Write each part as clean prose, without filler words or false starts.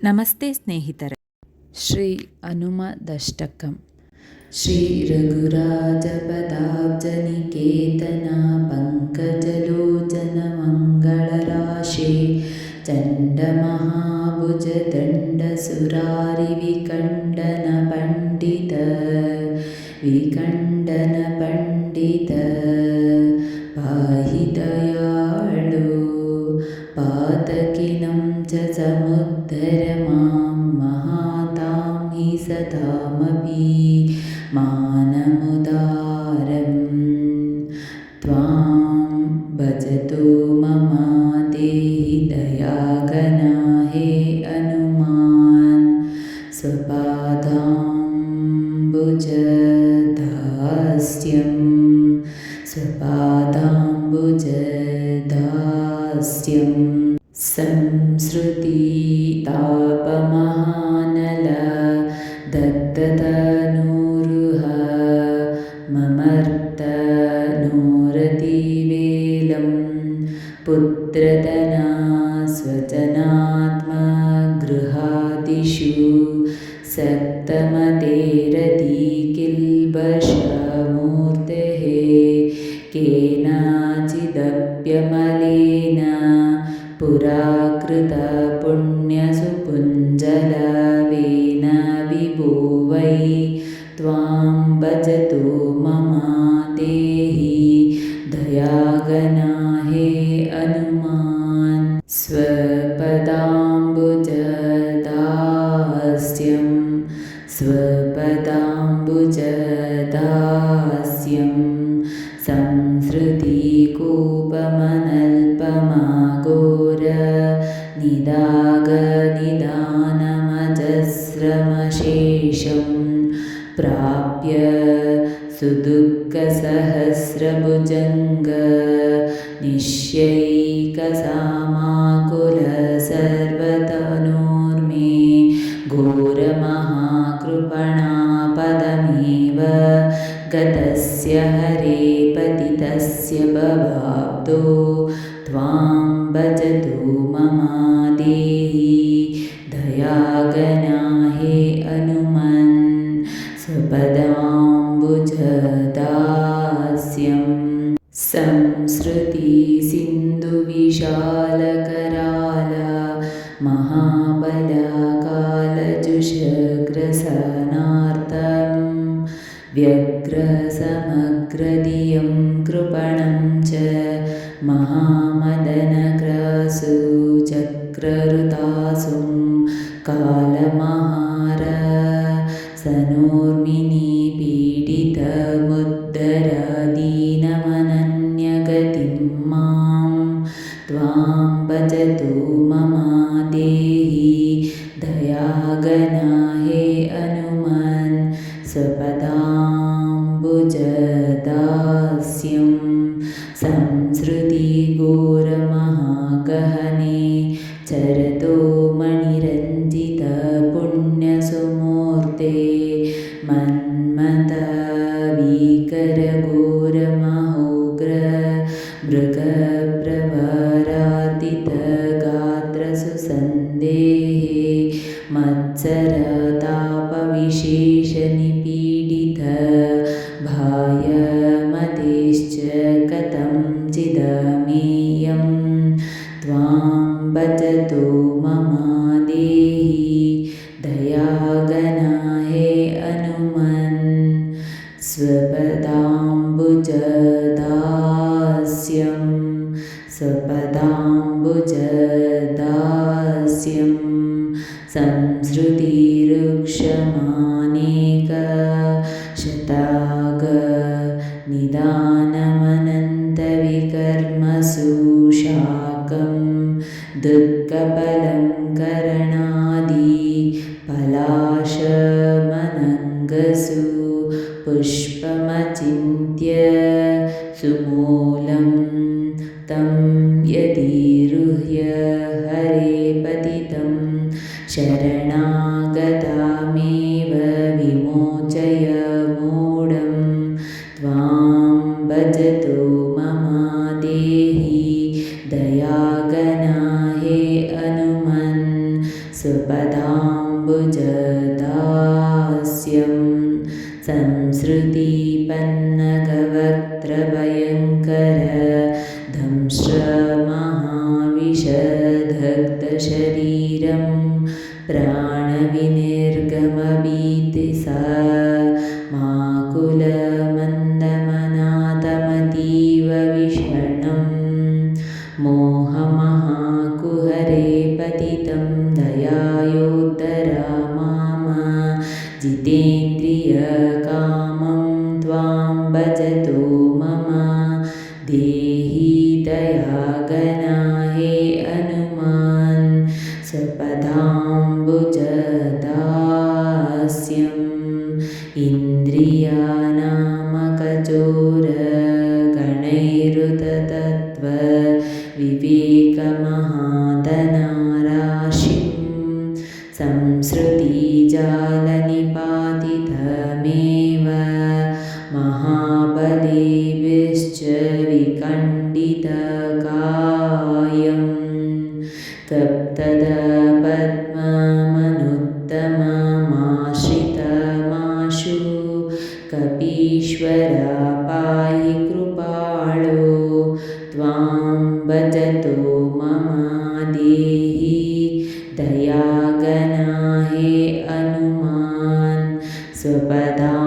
ನಮಸ್ತೆ ಸ್ನೇಹಿತರೆ. ಶ್ರೀ ಹನುಮದಷ್ಟಕಂ. ಶ್ರೀ ರಘುರಾಜಪದಾಬ್ಜನಿಕೇತನ ಪಂಕಜಲೋಚನ ಮಂಗಳರಾಶಿ ಚಂಡಮಹಾಭುಜ ದಂಡ ಸುರಾರಿ ವಿಖಂಡನ ಪಂಡಿತ ಪಾಹಿ ದಯಾಳು ಪಾತಕಿನಂ ಚ ಸಮುದ್ಧರ ಮಾಂ ಮಹಾತಾಂ ಹಿ ಸತಾಮಪಿ ಮಾನಮುದಾರಂ ತ್ವಾಂ ಭಜತು ಮಮ ದೇಹಿ ದಯಾಘನಾ ಹೇ ಹನುಮಾನ್ ಸ್ವಪಾದಾಂಬುಜದಾಸ್ಯಂ ಸಂಸೃತಿ ತಾಪಮಹಾನಲ ದಗ್ಧತನೂರುಹ ಮಮರ್ತನೋರತಿವೇಲಂ ಪುತ್ರತನಾ ಸ್ವಜನಾತ್ಮಗೃಹಾದಿಷು ಸಕ್ತಮತೇರತಿ ಕಿಲ್ಬಷಮೂರ್ತೆಃ ಕೇನಚಿದಪ್ಯಮಲೇನ ಪುರಾಕೃತ ಪುಣ್ಯಸುಪುಂಜಲವೇನ ವಿಭೋ ವೈ ತ್ವಾಂ ಭಜತು ಮಮ ದೇಹಿ ದಯಾಘನಾ ಹೇ ಹನುಮಾನ್ ಸ್ವಪದಾಂಬುಜದಾಸ್ಯಂ ಸಂಸೃತಿ ಕೂಪಮನಲ್ಪಮಾಘೋರ ನಿದಾನಮಜಸ್ರಮಶೇಷಂ ಪ್ರಾಪ್ಯ ಸುದುಃಖಸಹಸ್ರಭುಜಂಗ ನಿಶ್ಯೈಕಸಾಮಾಕುಲ ಸರ್ವತನೋರ್ಮೇ ಘೋರಮಹಾಕೃಪಣಾಪದಮೇವ ಗತಸ್ಯ ಹರೇ ಪತಿತಸ್ಯ ಭವಾಬ್ಧೋ ತ್ವಾಂ ಭಜತು ಮಮ ದೇಹಿ ದಯಾಘನಾ ಹೇ ಹನುಮನ್ ಸ್ವಪದಾಂಬುಜದಾಸ್ಯಂ ಸಂಸೃತಿ ಸಿಂಧುವಿಶಾಲಕರಾಲ ಮಹಾಬಲ ಕಾಲಜುಷಗ್ರಸನಾರ್ಥಂ ವ್ಯಗ್ರಸಮಗ್ರದಿಯಂ ಕೃಪಣಂ ಚ ಮಹಾಮದನಗ್ರಾಸು ಚಕ್ರಋತಾಸುಂ ಕಾಲಮಹಾರ ಸನೋರ್ಮಿನಿ ಪೀಡಿತಮುದ್ಧರ ದೀನಮನನ್ಯಗತಿಂ ಮಾಂ ತ್ವಾಂ ಭಜತು ಮಮ ದೇಹಿ ದಯಾಘನಾ ಹೇ ಹನುಮನ್ ಸ್ವಪದಾಂಬುಜದಾಸ್ಯಂ ಸಂಸೃತಿ ಘೋರಮಹಾಗಹನೆ ಚರತೋ ಮಣಿರಂಜಿತ ಪುಣ್ಯಸುಮೂರ್ತೆ ಮನ್ಮಥ ಭೀಕರ ಘೋರಮಹೋಗ್ರ ಮೃಗಪ್ರವರಾರ್ದಿತ ಗಾತ್ರ ಸುಸಂದೇಹೆ ಮತ್ಸರ ತಾಪವಿಶೇಷ ನಿಪೀಡಿತ ಭಾಯಮತೇಶ್ಚ ಕಥಂ ಚಿದಮೇಯಂ ತ್ವಾಂ ಭಜತು ಮಮ ದೇಹಿ ದಯಾಘನಾ ಹೇ ಹನುಮನ್ ಸ್ವಪದಾಂಬುಜದಾಸ್ಯಂ ಸಂಸೃತಿ ರುಕ್ಷಮಾನೇಕ ಶತಾಗ ನಿದಾನಮನಂತ ವಿಕರ್ಮಸು ಶಾಕಂ ದುಃಖಫಲಂ ಕರಣಾದಿ ಪಲಾಶಮನಂಗಸು ಪುಷ್ಪಮಚಿಂತ್ಯ ಸುಮೂಲಂ ತಂ ಯದಿರುಹ್ಯ ಹರೇ ಪತಿತಂ ಶರಣಾಗತಮೇವ ವಿಮೋಚಯ ಮೂಢಂ ತ್ವಾಂ ಭಜತು ಮಮ ದೇಹಿ ದಯಾಘನಾ ಹೇ ಹನುಮನ್ ಸ್ವಪದಾ शङ्कर दंश्रमहाविषदग्धशरीरं प्राणविनिर्गमभीतिसा माकुलमन्दमनाथमतीव विषण्णं मोहमहाकुहरे पतितं दयायोद्धरा माम जितेन्द्रियकामं त्वां भजतो मम देहि दयागना हे हनुमान् स्वपदाम्बुजदास्यम् इन्द्रियानामकचोरगणैरुततत्त्व विवेकमहाधनाराशिं संसृतिजालनिपातितमेव महाबलेभिश्च विखण्डितकायम् तप्तदपद्ममनुत्तममाश्रितमाशु कपीश्वरा पाहि कृपाळो त्वां भजतो मम देहि दयागना हे हनुमान् स्वपदाम्बुजदास्यं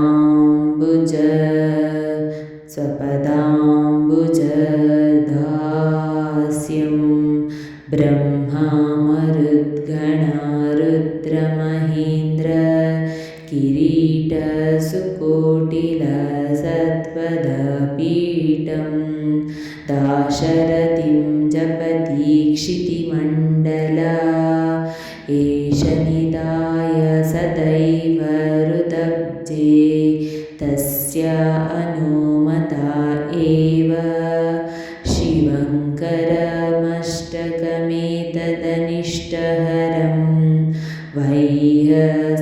ब्रह्मामरुद्गणारुद्रमहेन्द्र किरीटसुकोटिलसत्पदपीठं दाशरथिं जपति क्षितिमण्डला एष निधाय सदैव ऋतब्जे तस्य हनुमता एव शिवङ्करमष्टकमेतदनिष्टहरं वह्य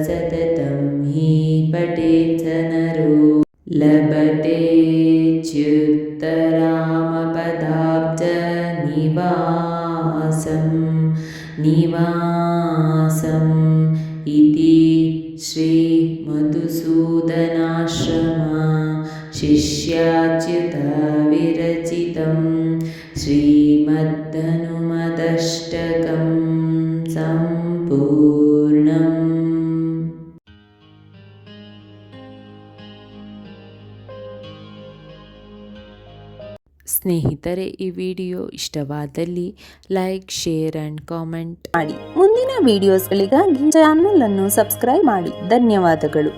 सततं हि पठेत् स नरो लभतेच्युतरामपदाब्जनिवासम् इति श्रीमधुसूदनाश्रम शिष्याच्युतविरचितं श्रीमद्धनुमदष्टकं सम्पूर्णम्. ಸ್ನೇಹಿತರೆ, ಈ ವಿಡಿಯೋ ಇಷ್ಟವಾದಲ್ಲಿ ಲೈಕ್, ಶೇರ್ ಆ್ಯಂಡ್ ಕಾಮೆಂಟ್ ಮಾಡಿ. ಮುಂದಿನ ವಿಡಿಯೋಸ್ಗಳಿಗಾಗಿ ಚಾನಲ್ ಅನ್ನು ಸಬ್ಸ್ಕ್ರೈಬ್ ಮಾಡಿ. ಧನ್ಯವಾದಗಳು.